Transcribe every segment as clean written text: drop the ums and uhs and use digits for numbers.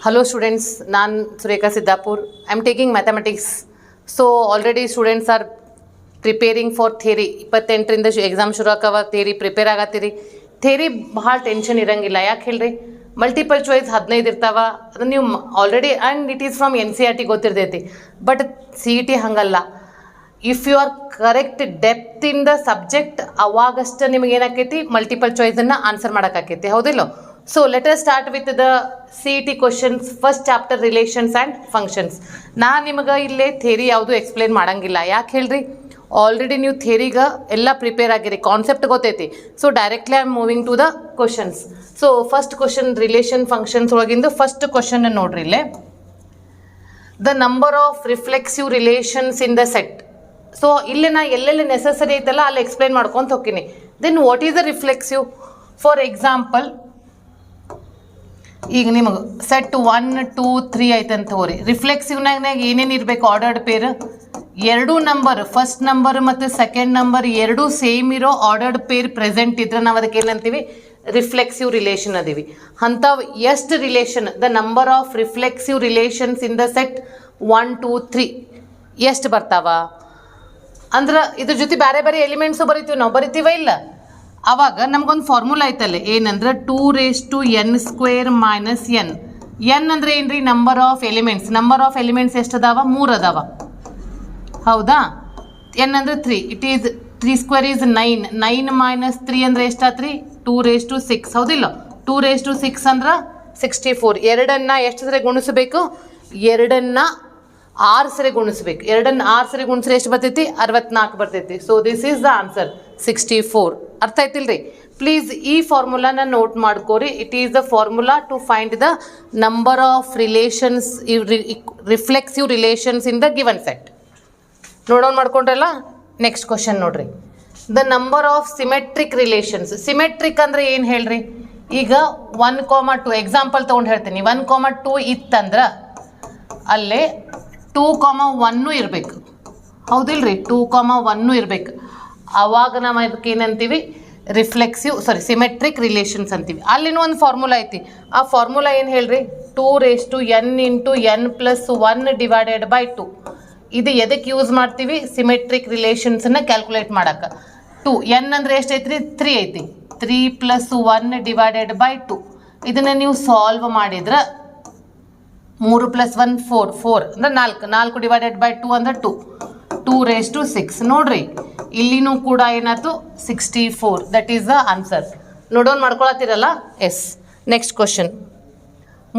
Hello students, ನಾನು Surekha Siddapur. I am taking mathematics. So already students are preparing for theory. 28ರಿಂದ exam ಶುರು ಆಕವ, theory prepare ಆಗತ್ತೀರಿ. Theory ಭಾಳ ಟೆನ್ಷನ್ ಇರಂಗಿಲ್ಲ. ಯಾಕೆ ಹೇಳ್ರಿ, ಮಲ್ಟಿಪಲ್ ಚಾಯ್ಸ್ 15 ಇರ್ತಾವ. ಅದು ನೀವು already and it is from NCERT ಗೊತ್ತಿರ್ತೈತಿ. ಬಟ್ CET ಹಂಗಲ್ಲ. If you are correct depth in the subject, ಅವಾಗಷ್ಟು ನಿಮಗೆ ಏನಾಕೈತಿ ಮಲ್ಟಿಪಲ್ ಚಾಯ್ಸನ್ನು ಆನ್ಸರ್ ಮಾಡೋಕ್ಕಾಕೈತಿ, ಹೌದಿಲ್ಲ? So let us start with the CET questions. First chapter relations and functions. ನಾನು ನಿಮಗೆ ಇಲ್ಲೇ theory ಯಾವುದು ಎಕ್ಸ್ಪ್ಲೇನ್ ಮಾಡೋಂಗಿಲ್ಲ. ಯಾಕೆ ಹೇಳ್ರಿ, ಆಲ್ರೆಡಿ ನೀವು ಥಿಯರಿಗೆ ಎಲ್ಲ ಪ್ರಿಪೇರ್ ಆಗಿರಿ, ಕಾನ್ಸೆಪ್ಟ್ ಗೊತ್ತೈತಿ. So directly I am moving to the questions. So first question relation functions ಒಳಗಿಂದ ಫಸ್ಟ್ ಕ್ವಶನ್ ನೋಡ್ರಿ ಇಲ್ಲೇ. The number of reflexive relations in the set. So ಇಲ್ಲಿ ನಾ ಎಲ್ಲೆಲ್ಲಿ ನೆಸಸರಿ ಐತಲ್ಲ ಅಲ್ಲಿ ಎಕ್ಸ್ಪ್ಲೇನ್ ಮಾಡ್ಕೊತ ಹೋಗ್ತೀನಿ. Then what is the reflexive? For example, ಈಗ ನಿಮಗೆ ಸೆಟ್ 1, 2, 3 ಐತಂತ ತಗೋರಿ. ರಿಫ್ಲೆಕ್ಸಿವ್ನಾಗ ಏನೇನು ಇರಬೇಕು? ಆರ್ಡರ್ಡ್ ಪೇರ್, ಎರಡೂ ನಂಬರ್, ಫಸ್ಟ್ ನಂಬರ್ ಮತ್ತು ಸೆಕೆಂಡ್ ನಂಬರ್ ಎರಡೂ ಸೇಮ್ ಇರೋ ಆರ್ಡರ್ಡ್ ಪೇರ್ ಪ್ರೆಸೆಂಟ್ ಇದ್ರೆ ನಾವು ಅದಕ್ಕೆ ಏನಂತೀವಿ? ರಿಫ್ಲೆಕ್ಸಿವ್ ರಿಲೇಷನ್ ಅದೀವಿ. ಅಂಥವು ಎಷ್ಟು relation? The number of reflexive relations in the set 1, 2, 3 ಎಷ್ಟು ಬರ್ತಾವ ಅಂದ್ರೆ ಇದ್ರ ಜೊತೆ ಬೇರೆ ಬೇರೆ ಎಲಿಮೆಂಟ್ಸು ಬರಿತೀವಿ ನಾವು, ಬರಿತೀವ ಇಲ್ಲ? ಆವಾಗ ನಮಗೊಂದು ಫಾರ್ಮುಲಾ ಐತಲ್ಲ, ಏನಂದ್ರೆ 2n² ಮೈನಸ್ ಎನ್. ಎನ್ ಅಂದರೆ ಏನ್ರಿ? Number of elements. Number of elements ಎಷ್ಟು ಅದಾವ? 3 ಅದಾವ, ಹೌದಾ? ಎನ್ ಅಂದರೆ 3. It is 3² is 9. 9 ಮೈನಸ್ 3 ಅಂದರೆ ಎಷ್ಟಾತ್ರಿ? 2⁶, ಹೌದಿಲ್ಲ? 2⁶ ಅಂದ್ರೆ 64. ಎರಡನ್ನ ಎಷ್ಟು ಸರಿ ಗುಣಿಸ್ಬೇಕು? ಎರಡನ್ನ 6 ಸರಿ ಗುಣಿಸ್ಬೇಕು. ಎರಡನ್ನ 6 ಸರಿ ಗುಣಿಸ್ರೆ ಎಷ್ಟು ಬರ್ತೈತಿ? 64 ಬರ್ತೈತಿ. So this is the answer 64. ಅರ್ಥ ಆಯ್ತಿಲ್ರಿ? ಪ್ಲೀಸ್ ಈ ಫಾರ್ಮುಲಾನ ನೋಟ್ ಮಾಡ್ಕೋರಿ. It is the formula to find the number of relations, reflexive relations in the given set. ನೋಡೋಣ ಮಾಡ್ಕೊಂಡ್ರಲ್ಲ. ನೆಕ್ಸ್ಟ್ ಕ್ವಶನ್ ನೋಡ್ರಿ. The number of symmetric relations. Symmetric ಅಂದ್ರೆ ಏನು ಹೇಳ್ರಿ? ಈಗ 1, 2 ಎಕ್ಸಾಂಪಲ್ ತೊಗೊಂಡು ಹೇಳ್ತೀನಿ. 1, 2 ಇತ್ತಂದ್ರೆ ಅಲ್ಲೇ 2, 1 ಇರಬೇಕು, ಹೌದಿಲ್ರಿ? 2, 1 ಇರಬೇಕು. ಆವಾಗ ನಾವು ಅದಕ್ಕೆ ಏನಂತೀವಿ? ಸಿಮೆಟ್ರಿಕ್ ರಿಲೇಷನ್ಸ್ ಅಂತೀವಿ. ಅಲ್ಲಿನೂ ಒಂದು ಫಾರ್ಮುಲಾ ಐತಿ. ಆ ಫಾರ್ಮುಲಾ ಏನು ಹೇಳ್ರಿ? 2n × n+1 divided by 2. ಇದು ಎದಕ್ಕೆ ಯೂಸ್ ಮಾಡ್ತೀವಿ? ಸಿಮೆಟ್ರಿಕ್ ರಿಲೇಷನ್ಸನ್ನು ಕ್ಯಾಲ್ಕುಲೇಟ್ ಮಾಡೋಕೆ. 2n ಅಂದರೆ ಎಷ್ಟು ಐತ್ರಿ? 3 ಐತಿ. 3+1 ಡಿವೈಡೆಡ್ ಬೈ 2. ಇದನ್ನು ನೀವು ಸಾಲ್ವ್ ಮಾಡಿದ್ರೆ 3 + 1 4 ಅಂದರೆ 4 ಡಿವೈಡೆಡ್ ಬೈ 2 ಅಂದರೆ 2�6. ನೋಡ್ರಿ, ಇಲ್ಲಿನೂ ಕೂಡ ಏನಾಯ್ತು? 64. That is the answer. ನೋಡೋಣ ಮಾಡ್ಕೊಳತ್ತೀರಲ್ಲ? ಎಸ್. ನೆಕ್ಸ್ಟ್ ಕ್ವಶನ್,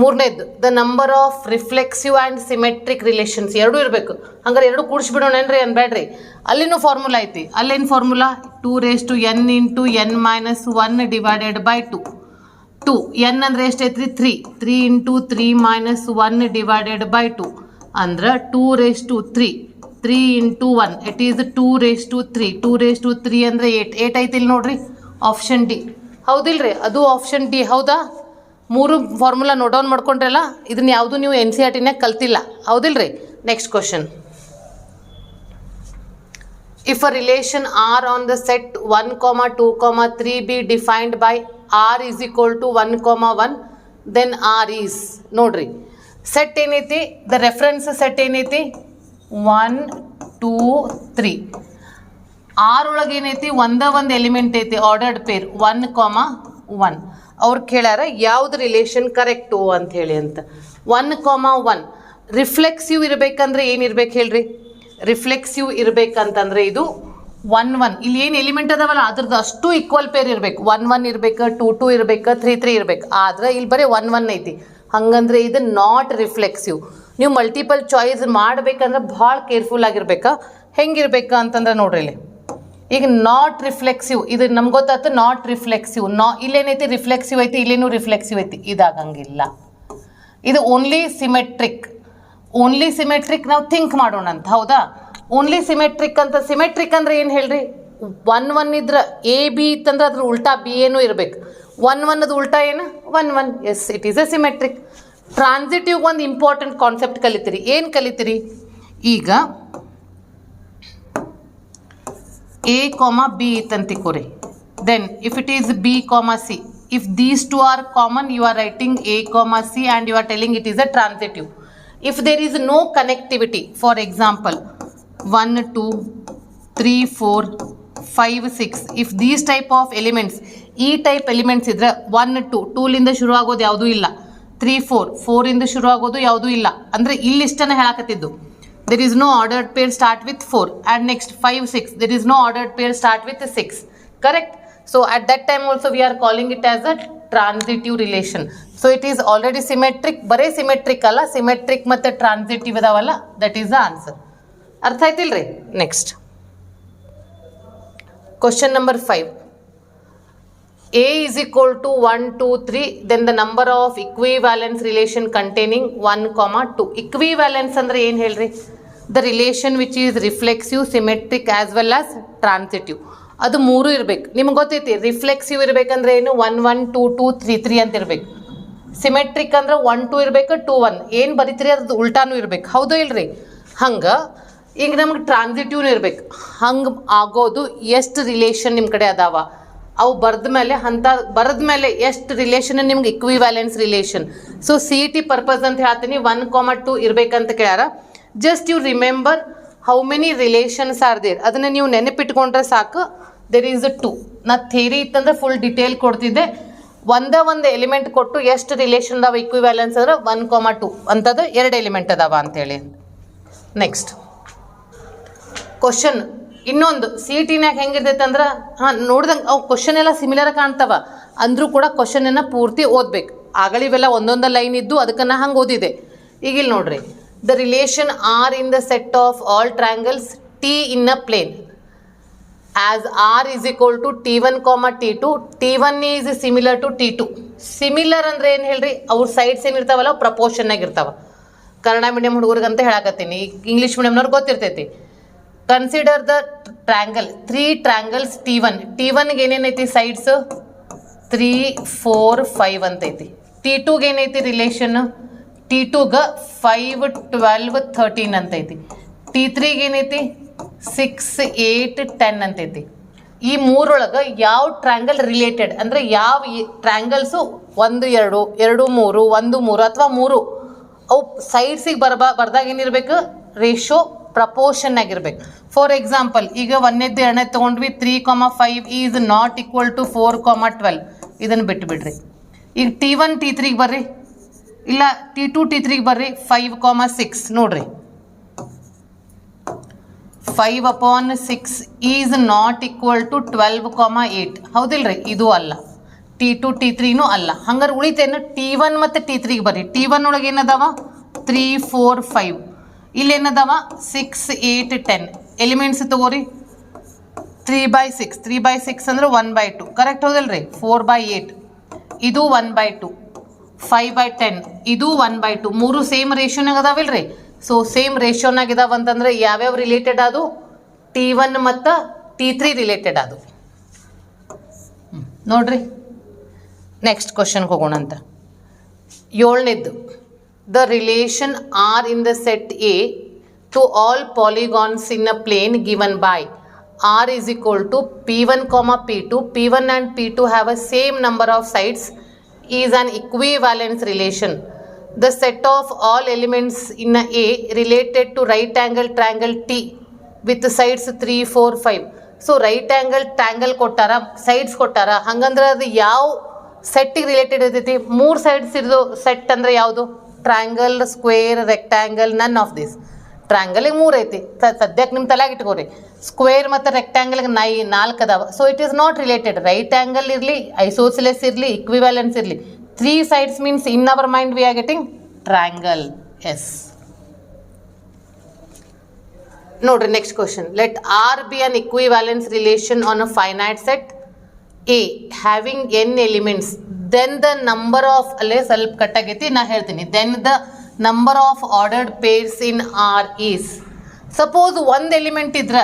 ಮೂರನೇದು. The number of reflexive and symmetric relations ಎರಡೂ ಇರಬೇಕು. ಹಂಗಾರೆ ಎರಡು ಕೂಡಿಸ್ಬಿಡೋಣೇನ್ರಿ? ಅನ್ಬೇಡ್ರಿ, ಅಲ್ಲಿನೂ ಫಾರ್ಮುಲಾ ಐತಿ. ಅಲ್ಲೇನು formula? 2n × n−1 divided by 2. 2n ಅಂದರೆ ಎಷ್ಟು ಐತ್ರಿ? 3. 3 × 3 - 1 ಡಿವೈಡೆಡ್ ಬೈ 2 ಅಂದ್ರೆ 2⁵. 3 × 1 ಇಟ್ ಈಸ್ 2⁵. 2⁵ ಅಂದರೆ 8 ಐತಿ ಇಲ್ಲಿ ನೋಡ್ರಿ. ಆಪ್ಷನ್ ಡಿ, ಹೌದಿಲ್ರಿ? ಅದು ಆಪ್ಷನ್ ಡಿ, ಹೌದಾ? 3 ಫಾರ್ಮುಲಾ ನೋಡೌನ್ ಮಾಡ್ಕೊಂಡ್ರಲ್ಲ. ಇದನ್ನ ಯಾವುದು ನೀವು NCERTನಾಗ ಕಲ್ತಿಲ್ಲ, ಹೌದಿಲ್ರಿ? Next question. If a relation R on the set 1, 2, 3 be defined by r is equal to 1, 1, then r is, ನೋಡ್ರಿ ಸೆಟ್ ಏನೈತಿ? ದ ರೆಫರೆನ್ಸ್ ಸೆಟ್ ಏನೈತಿ? 1, 2, 3. ಆರ್ ಒಳಗೆ ಏನೈತಿ? ಒಂದು ಎಲಿಮೆಂಟ್ ಐತಿ, ಆರ್ಡರ್ಡ್ ಪೇರ್ 1, 1. ಅವ್ರು ಕೇಳ್ಯಾರ ಯಾವ್ದು ರಿಲೇಷನ್ ಕರೆಕ್ಟು ಅಂತ ಹೇಳಿ ಅಂತ. 1, 1 ರಿಫ್ಲೆಕ್ಸಿವ್ ಇರಬೇಕಂದ್ರೆ ಏನಿರ್ಬೇಕು ಹೇಳ್ರಿ? ರಿಫ್ಲೆಕ್ಸಿವ್ ಇರಬೇಕಂತಂದ್ರೆ ಇದು 1, 1. ಇಲ್ಲಿ ಏನು ಎಲಿಮೆಂಟ್ ಅದಾವಲ್ಲ ಅದ್ರದ್ದು ಅಷ್ಟು ಈಕ್ವಲ್ ಪೇರ್ ಇರಬೇಕು. 1, 1 ಇರಬೇಕು, 2, 2 ಇರಬೇಕು, 3, 3 ಇರಬೇಕು. ಆದ್ರೆ ಇಲ್ಲಿ ಬರೀ 1, 1 ಐತಿ. ಹಂಗಂದ್ರೆ ಇದು ನಾಟ್ ರಿಫ್ಲೆಕ್ಸಿವ್. ನೀವು ಮಲ್ಟಿಪಲ್ ಚಾಯ್ಸ್ ಮಾಡಬೇಕಂದ್ರೆ ಭಾಳ ಕೇರ್ಫುಲ್ ಆಗಿರ್ಬೇಕಾ. ಹೆಂಗಿರ್ಬೇಕಾ ಅಂತಂದ್ರೆ ನೋಡ್ರಿ ಇಲ್ಲಿ. ಈಗ ನಾಟ್ ರಿಫ್ಲೆಕ್ಸಿವ್, ಇದು ನಮ್ಗೆ ಗೊತ್ತಾಯ್ತು. Not reflexive, ಇಲ್ಲೇನೈತಿ? ರಿಫ್ಲೆಕ್ಸಿವ್ ಐತಿ, ಇಲ್ಲೇನು ರಿಫ್ಲೆಕ್ಸಿವ್ ಐತಿ. ಇದಾಗಂಗಿಲ್ಲ. ಇದು ಓನ್ಲಿ ಸಿಮೆಟ್ರಿಕ್. ಓನ್ಲಿ ಸಿಮೆಟ್ರಿಕ್ ನಾವು ಥಿಂಕ್ ಮಾಡೋಣ ಅಂತ, ಹೌದಾ? ಓನ್ಲಿ ಸಿಮೆಟ್ರಿಕ್ ಅಂತ. ಸಿಮೆಟ್ರಿಕ್ ಅಂದ್ರೆ ಏನು ಹೇಳ್ರಿ? 1, 1 ಇದ್ರೆ AB ಇತ್ತಂದ್ರೆ ಅದ್ರ ಉಲ್ಟಾ B ಏನೂ ಇರಬೇಕು. 1, 1 ಅದು ಉಲ್ಟಾ ಏನು? 1, 1. Yes, it is a symmetric. Transitive ಒಂದು ಇಂಪಾರ್ಟೆಂಟ್ ಕಾನ್ಸೆಪ್ಟ್ ಕಲಿತೀರಿ. ಏನು ಕಲಿತೀರಿ? ಈಗ A, B ಇತ್ತಂತಿಕೋರಿ. Then if it is B, C If these two are common, you are writing A comma C and you are telling it is a transitive. If there is no connectivity, for example 1 2 3 4 5 6, if these type of elements, ಈ type elements ಇದ್ರೆ 1 2 2ಲಿಂದ ಶುರು ಆಗೋದು ಯಾವುದೂ ಇಲ್ಲ, 3 4 4ಇಂದ ಶುರು ಆಗೋದು ಯಾವುದೂ ಇಲ್ಲ, ಅಂದರೆ ಇಲ್ಲಿಷ್ಟನ್ನು ಹೇಳಕತ್ತಿದ್ದು. there is no ordered pair start with 4 and next 5 6 there is no ordered pair start with 6, correct? So at that time also we are calling it as a transitive relation. So it is already symmetric, ಬರೇ symmetric ಅಲ್ಲ, symmetric ಮತ್ತು transitive ಇದಾವಲ್ಲ, that is the answer. ಅರ್ಥ ಆಯ್ತಿಲ್ರಿ? Next question number 5. A is equal to 1 2 3, then the number of equivalence relation containing 1 2. equivalence ಅಂದ್ರೆ ಏನು ಹೇಳ್ರಿ? the relation which is reflexive, symmetric as well as transitive. ಅದು ಮೂರು ಇರಬೇಕು. ನಿಮ್ಗೆ ಗೊತ್ತೈತಿ ರಿಫ್ಲೆಕ್ಸಿವ್ ಇರಬೇಕಂದ್ರೆ ಏನು? 1 1 2 2 3 3 ಅಂತ ಇರಬೇಕು. ಸಿಮೆಟ್ರಿಕ್ ಅಂದ್ರೆ 1 2 ಇರಬೇಕು, 2 1 ಏನು ಬರೀತೀರಿ ಅದು ಉಲ್ಟಾನು ಇರಬೇಕು, ಹೌದು ಇಲ್ರಿ? ಹಂಗೆ ಈಗ ನಮ್ಗೆ ಟ್ರಾನ್ಸಿಟಿವ್ನು ಇರಬೇಕು. ಹಂಗೆ ಆಗೋದು ಎಷ್ಟು ರಿಲೇಷನ್ ನಿಮ್ಮ ಕಡೆ ಅದಾವ ಅವು ಬರೆದ ಮೇಲೆ ಬರೆದ ಮೇಲೆ ಎಷ್ಟು ರಿಲೇಷನ್ ನಿಮ್ಗೆ equivalence relation. So C E T purpose ಅಂತ ಹೇಳ್ತೀನಿ 1 2 ಇರಬೇಕಂತ ಕೇಳ್ಯಾರ. Just you remember how many relations are there, ಅದನ್ನು ನೀವು ನೆನಪಿಟ್ಕೊಂಡ್ರೆ ಸಾಕು. There is 2. ನಾ ಥೇರಿ ಇತ್ತಂದ್ರೆ ಫುಲ್ ಡಿಟೇಲ್ ಕೊಡ್ತಿದ್ದೆ. ಒಂದು ಎಲಿಮೆಂಟ್ ಕೊಟ್ಟು ಎಷ್ಟು ರಿಲೇಷನ್ ಅದಾವ ಇಕ್ವಿವ್ಯಾಲೆನ್ಸ್ ಅಂದ್ರೆ 1 2 ಅಂಥದ್ದು 2 ಎಲಿಮೆಂಟ್ ಅದಾವ ಅಂತೇಳಿ. ನೆಕ್ಸ್ಟ್ ಕ್ವಶನ್ ಇನ್ನೊಂದು ಸಿ ಇ ಟಿನ್ಯಾಗ ಹೆಂಗಿರ್ತೈತೆ ಅಂದ್ರೆ, ನೋಡ್ದಂಗೆ ಅವು ಕ್ವಶನ್ ಎಲ್ಲ ಸಿಮಿಲರ್ ಕಾಣ್ತಾವ ಅಂದರೂ ಕೂಡ ಕ್ವಶನನ್ನು ಪೂರ್ತಿ ಓದ್ಬೇಕು. ಆಗಳಿವೆಲ್ಲ ಒಂದೊಂದು ಲೈನ್ ಇದ್ದು ಅದಕ್ಕೆ ನಾ ಹಂಗೆ ಓದಿದೆ. ಈಗ ಇಲ್ಲಿ ನೋಡ್ರಿ, the relation R in the set of all triangles T in a plane as R is equal to T1, T2. T1 is similar to T2. Similar ಅಂದರೆ ಏನು ಹೇಳ್ರಿ? ಅವ್ರ ಸೈಡ್ಸ್ ಏನಿರ್ತಾವಲ್ಲ ಪ್ರಪೋರ್ಷನ್ನಾಗ ಇರ್ತಾವ. ಕನ್ನಡ ಮೀಡಿಯಂ ಹುಡುಗರಿಗಂತ ಹೇಳಕತ್ತೀನಿ, ಈಗ ಇಂಗ್ಲೀಷ್ ಮೀಡಿಯಮ್ನವ್ರಿಗೆ ಗೊತ್ತಿರ್ತೈತಿ. Consider the triangle 3 triangles T1. T1ಗೆ ಏನೇನೈತಿ ಸೈಡ್ಸ್? 3 4 5 ಅಂತೈತಿ. T2ಗೆ ಏನೈತಿ ರಿಲೇಷನ್? T2ಗೆ 5 12 13 ಅಂತೈತಿ. T3ಗೆ ಏನೈತಿ? 6 8 10 ಅಂತೈತಿ. ಈ ಮೂರೊಳಗೆ ಯಾವ ಟ್ರ್ಯಾಂಗಲ್ ರಿಲೇಟೆಡ್ ಅಂದರೆ ಯಾವ ಟ್ರ್ಯಾಂಗಲ್ಸು 1 2 2 3 1 3 ಅಥವಾ 3 ಅವು ಸೈಡ್ಸಿಗೆ ಬರ್ದಾಗ ಏನಿರಬೇಕು? ರೇಷೋ ಪ್ರಪೋರ್ಷನ್ ಆಗಿರ್ಬೇಕು. ಫಾರ್ ಎಕ್ಸಾಂಪಲ್ ಈಗ 1ನೇದ್ದು 2ನೇದು ತೊಗೊಂಡ್ವಿ, 3 5 ಈಸ್ ನಾಟ್ ಈಕ್ವಲ್ ಟು 4 12. ಇದನ್ನು ಬಿಟ್ಬಿಡ್ರಿ. ಈಗ T1 T3ಗೆ ಬರ್ರಿ, ಇಲ್ಲ T2 T3ಗೆ ಬರ್ರಿ. 5 6 ನೋಡ್ರಿ, 5/6 ಈಸ್ ನಾಟ್ ಈಕ್ವಲ್ ಟು 12 8, ಹೌದಿಲ್ರಿ? ಇದು ಅಲ್ಲ, T2 T3ನೂ ಅಲ್ಲ. ಹಂಗಾರೆ ಉಳಿತೇನು? T1 ಮತ್ತು T3ಗೆ ಬರ್ರಿ. T1 ಒಳಗೆ ಏನದಾವ? 3 4 5. ಇಲ್ಲೇನದಾವ? 6 8 10. ಎಲಿಮೆಂಟ್ಸ್ ತಗೋರಿ. 3/6 3/6 ಅಂದ್ರೆ 1/2, ಕರೆಕ್ಟ್ ಹೌದಲ್ರಿ? 4/8 ಇದು 1/2, 5/10 ಇದು 1/2. ಮೂರು ಸೇಮ್ ರೇಷಿಯೋನಾಗ ಅದಾವಿಲ್ರಿ? ಸೊ ಸೇಮ್ ರೇಷಿಯೋನಾಗ ಇದಾವ ಅಂತಂದ್ರೆ ಯಾವ್ಯಾವ ರಿಲೇಟೆಡ್ ಅದು? T1 ಮತ್ತು T3 ರಿಲೇಟೆಡ್ ಅದು. ನೋಡ್ರಿ, ನೆಕ್ಸ್ಟ್ ಕ್ವಶನ್ಗೆ ಹೋಗೋಣ ಅಂತ. 7ನೇದ್ದು, the relation R in the set A to all polygons in a plane given by R is equal to P1, P2. P1 and P2 have a same number of sides is an equivalence relation. The set of all elements in a A related to right angle triangle T with sides 3 4 5. So right angle triangle ಕೊಟ್ಟಾರ, sides ಕೊಟ್ಟಾರ. ಹಂಗಂದ್ರೆ ಅದು ಯಾವ ಸೆಟ್ಟಿಗೆ related ಇರ್ತೈತಿ? 3 sides ಇರೋದು set ಅಂದರೆ ಯಾವುದು? Triangle, square, rectangle. None of this. ಟ್ರಯಾಂಗಲಿಗೆ 3 ಐತಿ, ಸದ್ಯಕ್ಕೆ ನಿಮ್ಮ ತಲೆಗೆ ಇಟ್ಕೋರಿ. ಸ್ಕ್ವೇರ್ ಮತ್ತು ರೆಕ್ಟ್ಯಾಂಗಲ್ಗೆ 4 ಅದಾವ. So it is not related. Right angle ಇರಲಿ, ಐಸೋಸಿಲೆಸ್ ಇರಲಿ, ಇಕ್ವಿವ್ಯಾಲೆನ್ಸ್ ಇರಲಿ, 3 sides means in our mind we are getting triangle. Yes. ನೋಡ್ರಿ, next question. Let R be an equivalence relation on a finite set A having n elements, then the number of, ಅಲ್ಲೇ ಸ್ವಲ್ಪ ಕಟ್ಟಾಗೈತಿ, ನಾ ಹೇಳ್ತೀನಿ. then the number of ordered pairs in R is. Suppose ಒಂದು element ಇದ್ರೆ,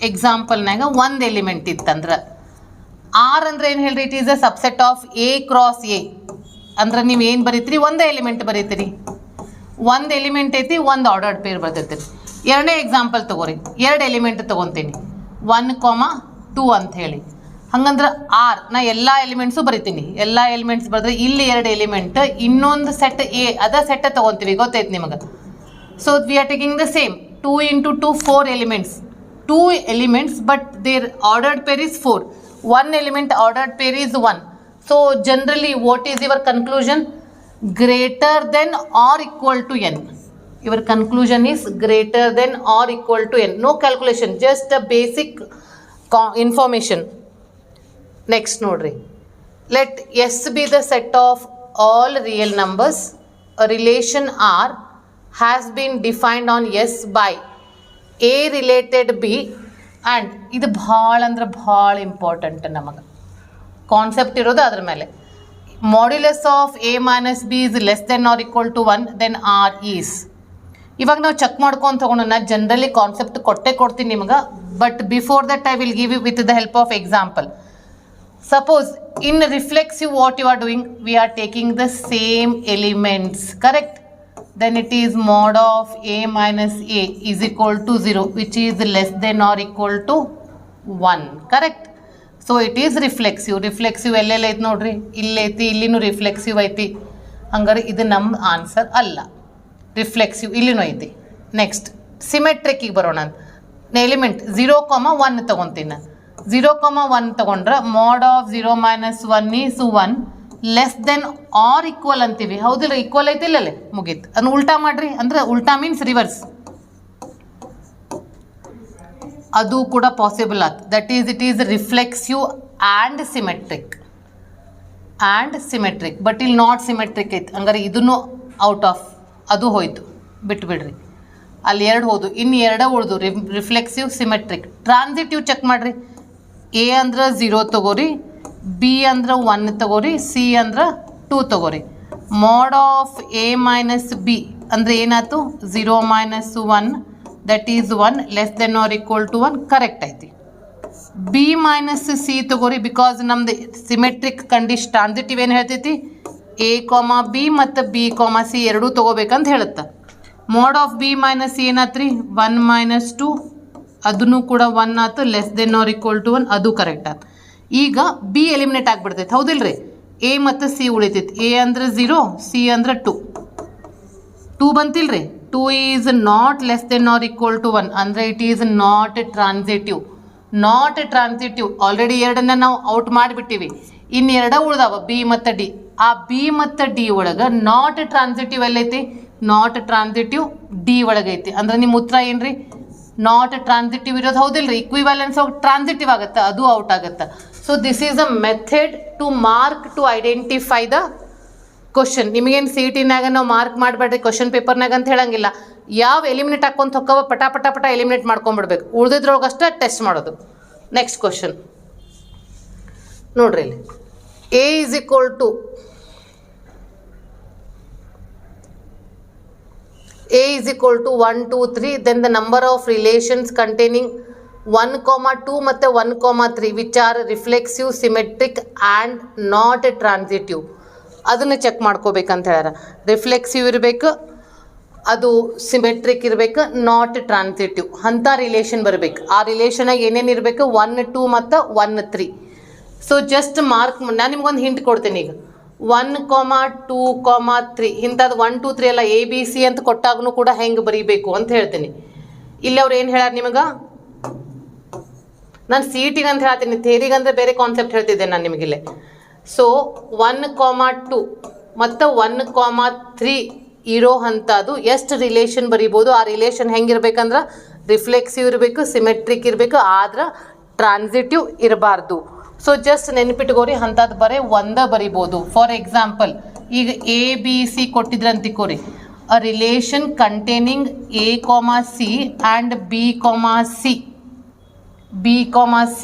ಎಕ್ಸಾಂಪಲ್ನಾಗ ಒಂದು element ಇತ್ತಂದ್ರೆ R ಅಂದ್ರೆ ಏನು ಹೇಳ್ರಿ? It is a subset of A cross A. ಅಂದ್ರೆ ನೀವು ಏನು ಬರೀತೀರಿ? ಒಂದು ಎಲಿಮೆಂಟ್ ಬರೀತೀರಿ. ಒಂದು ಎಲಿಮೆಂಟ್ ಐತಿ, ಒಂದು ಆರ್ಡರ್ಡ್ ಪೇರ್ ಬರ್ತಿರ್ತೀರಿ. 2ನೇ ಎಕ್ಸಾಂಪಲ್ ತೊಗೋರಿ. 2 ಎಲಿಮೆಂಟ್ ತೊಗೊತೀನಿ, 1, 2 ಅಂತ ಹೇಳಿ. ಹಂಗಂದ್ರೆ ಆರ್ ನಾ ಎಲ್ಲ ಎಲಿಮೆಂಟ್ಸು ಬರಿತೀನಿ, ಎಲ್ಲ ಎಲಿಮೆಂಟ್ಸ್ ಬರೆದ್ರೆ ಇಲ್ಲಿ 2 ಎಲಿಮೆಂಟ್, ಇನ್ನೊಂದು ಸೆಟ್ ಎ ಅದ ಸೆಟ್ ತೊಗೊತೀವಿ, ಗೊತ್ತೈತೆ ನಿಮಗೆ. So we are taking the same 2 into 2 4 elements, 2 elements but there ordered pair is 4, 1 element ordered pair is 1. So generally what is your conclusion? Greater than or equal to n. Your conclusion is greater than or equal to n. No calculation, just a basic information. Next nodri. Let S be the set of all real numbers. A relation R has been defined on S by A related B, and ಇದು ಭಾಳ ಅಂದ್ರೆ ಭಾಳ important ನಮಗೆ. Concept ಇರೋದು ಅದ್ರ ಮೇಲೆ. Modulus of A minus B is less than or equal to 1, then R is. ಇವಾಗ ನಾವು ಚೆಕ್ ಮಾಡ್ಕೊಂಡು ತೊಗೊಂಡು ಜನರಲಿ ಕಾನ್ಸೆಪ್ಟ್ ಕೊಡ್ತೀನಿ ನಿಮ್ಗೆ, but before that I will give you with the help of example. Suppose in reflexive what you are doing, we are taking the same elements, correct? Then it is mod of A minus A is equal to 0, which is less than or equal to 1, correct? So it is reflexive. Reflexive ಎಲ್ಲೆಲ್ಲ ಐತಿ ನೋಡ್ರಿ, ಇಲ್ಲೈತಿ, ಇಲ್ಲಿನೂ reflexive ಐತಿ, ಹಂಗಾರೆ ಇದು ನಮ್ಮ answer ಅಲ್ಲ. Reflexive ಇಲ್ಲಿನೂ ಐತಿ. ನೆಕ್ಸ್ಟ್ ಸಿಮೆಟ್ರಿಕ್ಕಿಗೆ ಬರೋಣ. ಎಲಿಮೆಂಟ್ 0,1 ತೊಗೊತೀನಿ ನಾನು. 0,1 ತೊಗೊಂಡ್ರೆ mod of 0 minus 1 is 1, less than or equal ಅಂತೀವಿ, ಹೌದಿಲ್ಲ? ಈಕ್ವಲ್ ಐತಿ ಇಲ್ಲಲ್ಲೇ, ಮುಗೀತು. ಅದನ್ನು ಉಲ್ಟಾ ಮಾಡ್ರಿ, ಅಂದ್ರೆ ಉಲ್ಟಾ ಮೀನ್ಸ್ ರಿವರ್ಸ್, ಅದು ಕೂಡ ಪಾಸಿಬಲ್ ಆಯ್ತು. That is it is reflexive and symmetric, but ಇಲ್ಲಿ ನಾಟ್ ಸಿಮೆಟ್ರಿಕ್ ಐತಿ, ಹಂಗಾರೆ ಇದನ್ನು ಔಟ್ ಆಫ್, ಅದು ಹೋಯ್ತು, ಬಿಟ್ಬಿಡ್ರಿ. ಅಲ್ಲಿ 2 ಹೋದು, ಇನ್ನು 2 ಉಳಿದು, ರಿಫ್ಲೆಕ್ಸಿವ್, ಸಿಮೆಟ್ರಿಕ್. ಟ್ರಾನ್ಸಿಟಿವ್ ಚೆಕ್ ಮಾಡಿರಿ. ಎ ಅಂದ್ರೆ 0 ತಗೋರಿ, ಬಿ ಅಂದ್ರೆ 1 ತಗೋರಿ, ಸಿ ಅಂದ್ರೆ 2 ತಗೋರಿ. mod of A minus B ಅಂದರೆ ಏನಾಯ್ತು? 0 minus 1, that is 1, less than or equal to 1, correct ಐತಿ. ಬಿ ಮೈನಸ್ ಸಿ ತಗೋರಿ, ಬಿಕಾಸ್ ನಮ್ದು ಸಿಮೆಟ್ರಿಕ್ ಕಂಡೀಷನ್ ಟ್ರಾನ್ಸಿಟಿವ್ ಏನು ಹೇಳ್ತೈತಿ? A, B ಮತ್ತು B, C ಎರಡೂ ತೊಗೋಬೇಕಂತ ಹೇಳುತ್ತೆ. mod of B minus C ಏನಾತ್ರಿ? 1 minus 2, ಅದನ್ನು ಕೂಡ 1 ಆಯ್ತು, less than or equal to 1, ಅದು ಕರೆಕ್ಟ್ ಆಯ್ತು. ಈಗ ಬಿ ಎಲಿಮಿನೇಟ್ ಆಗಿಬಿಡ್ತೈತೆ, ಹೌದಿಲ್ರಿ? ಎ ಮತ್ತು ಸಿ ಉಳಿತೈತಿ. ಎ ಅಂದ್ರೆ 0, ಸಿ ಅಂದ್ರೆ 2, 2 ಬಂತಿಲ್ರಿ? 2 is not less than or equal to 1, ಅಂದರೆ it is not transitive. Already 2 ನಾವು ಔಟ್ ಮಾಡಿಬಿಟ್ಟಿವಿ, ಇನ್ನು 2 ಉಳ್ದಾವ, ಬಿ ಮತ್ತು ಡಿ. ಆ ಬಿ ಮತ್ತು ಡಿ ಒಳಗೆ ನಾಟ್ ಟ್ರಾನ್ಸಿಟಿವ್ ಎಲ್ಲೈತಿ? ನಾಟ್ ಟ್ರಾನ್ಸಿಟಿವ್ ಡಿ ಒಳಗೈತಿ. ಅಂದ್ರೆ ನಿಮ್ಮ ಉತ್ತರ ಏನ್ರಿ? ನಾಟ್ ಟ್ರಾನ್ಸಿಟಿವ್ ಇರೋದು, ಹೌದಿಲ್ರಿ? ಇಕ್ವಿವ್ಯಾಲೆನ್ಸ್ ಆಫ್ ಟ್ರಾನ್ಸಿಟಿವ್ ಆಗುತ್ತೆ, ಅದು ಔಟ್ ಆಗುತ್ತೆ. So this is a method to mark, to identify the question. ನಿಮಗೇನು ಸಿ ಟಿನಾಗ ನಾವು ಮಾರ್ಕ್ ಮಾಡಬೇಡ್ರಿ ಕ್ವಶನ್ ಪೇಪರ್ನಾಗ ಅಂತ ಹೇಳಂಗಿಲ್ಲ. ಯಾವ ಎಲಿಮಿನೇಟ್ ಹಾಕೊಂತ ಹೊಕ್ಕವ ಪಟ ಎಲಿಮಿನೇಟ್ ಮಾಡ್ಕೊಂಡ್ಬಿಡ್ಬೇಕು, ಉಳಿದಿದ್ರೊಳಗಷ್ಟೇ ಟೆಸ್ಟ್ ಮಾಡೋದು. ನೆಕ್ಸ್ಟ್ ಕ್ವಶನ್ ನೋಡ್ರಿ, ಇಲ್ಲಿ A is equal to A is equal to 1, 2, 3, then the number of relations containing 1, 2 ಮತ್ತು 1, 3 which are reflexive, symmetric and not transitive. ಅದನ್ನು ಚೆಕ್ ಮಾಡ್ಕೋಬೇಕಂತ ಹೇಳ್ಯಾರ. ರಿಫ್ಲೆಕ್ಸಿವ್ ಇರಬೇಕು, ಅದು ಸಿಮೆಟ್ರಿಕ್ ಇರಬೇಕು, ನಾಟ್ ಟ್ರಾನ್ಸಿಟಿವ್ ಅಂಥ ರಿಲೇಷನ್ ಬರಬೇಕು. ಆ ರಿಲೇಷನಾಗ ಏನೇನು ಇರಬೇಕು? 1, 2 ಮತ್ತು 1, 3. ಸೊ ಜಸ್ಟ್ ಮಾರ್ಕ್, ನಾನು ನಿಮ್ಗೊಂದು ಹಿಂಟ್ ಕೊಡ್ತೀನಿ. ಈಗ 1, 2, 3 ಇಂಥದ್ದು 1, 2, 3 ಎಲ್ಲ ಎ ಬಿ ಸಿ ಅಂತ ಕೊಟ್ಟಾಗೂ ಕೂಡ ಹೆಂಗೆ ಬರೀಬೇಕು ಅಂತ ಹೇಳ್ತೀನಿ. ಇಲ್ಲಿ ಅವ್ರು ಏನು ಹೇಳ್ಯಾರ ನಿಮಗೆ? ನಾನು ಸಿ ಟಿಗೆ ಅಂತ ಹೇಳ್ತೀನಿ, ಥೇರಿಗಂದ್ರೆ ಬೇರೆ ಕಾನ್ಸೆಪ್ಟ್ ಹೇಳ್ತಿದ್ದೆ ನಾನು ನಿಮಗಿಲ್ಲೇ. ಸೊ 1, 2 ಮತ್ತು 1, 3 ಇರೋ ಅಂಥದ್ದು ಎಷ್ಟು ರಿಲೇಷನ್ ಬರಿಬೋದು? ಆ ರಿಲೇಷನ್ ಹೆಂಗಿರ್ಬೇಕಂದ್ರೆ ರಿಫ್ಲೆಕ್ಸಿವ್ ಇರಬೇಕು, ಸಿಮೆಟ್ರಿಕ್ ಇರಬೇಕು, ಆದ್ರೆ ಟ್ರಾನ್ಸಿಟಿವ್ ಇರಬಾರ್ದು. ಸೊ ಜಸ್ಟ್ ನೆನಪಿಟ್ಕೋರಿ, ಅಂಥದ್ದು ಬರೀ ಒಂದೇ ಬರಿಬೋದು. ಫಾರ್ ಎಕ್ಸಾಂಪಲ್, ಈಗ ಎ ಬಿ ಸಿ ಕೊಟ್ಟಿದ್ರಂತಿಕೋರಿ, a relation containing A, C and B, C.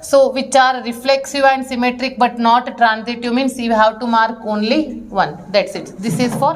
So which are reflexive and symmetric but not transitive means you have to mark only 1. That's it. This is for